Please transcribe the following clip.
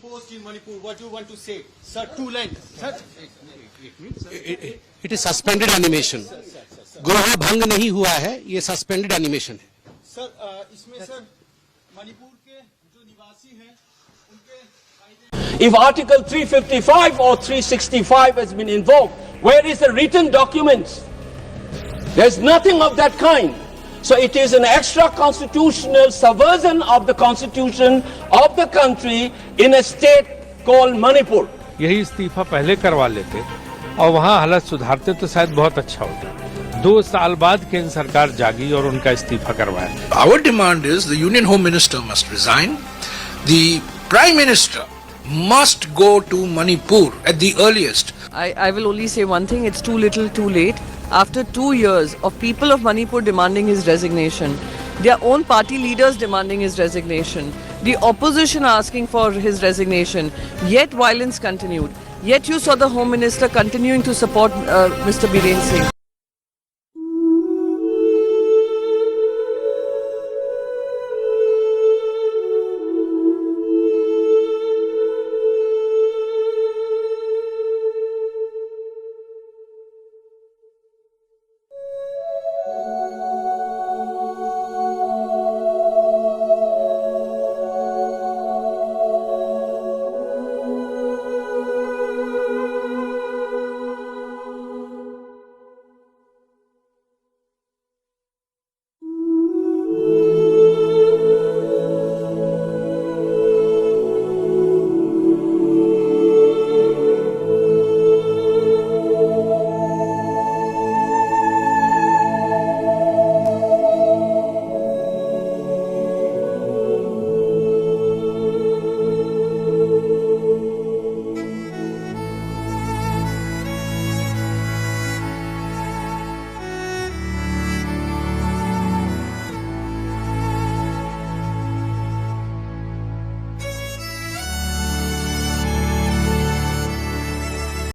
imposed in Manipur. What do you want to say, sir? 2 lines, sir. It is suspended animation. ग्रोह भंग नहीं हुआ है, ये सस्पेंडेड एनिमेशन है. सर इसमें सर मणिपुर के जो निवासी हैं उनके If Article 355 or 365 has been invoked, where is the written documents? There's nothing of that kind. So it is an extra constitutional subversion of the constitution of the country in a state called Manipur. यही इस्तीफा पहले करवा लेते और वहाँ हालत सुधारते तो शायद बहुत अच्छा होता. 2 साल बाद केंद्र सरकार जागी और उनका इस्तीफा करवाया. Our demand is the Union Home Minister must resign. The Prime Minister must go to Manipur at the earliest. I will only say one thing, it's too little too late. After 2 years of people of Manipur demanding his resignation, their own party leaders demanding his resignation, the opposition asking for his resignation, yet violence continued. Yet you saw the Home Minister continuing to support Mr. Biren Singh.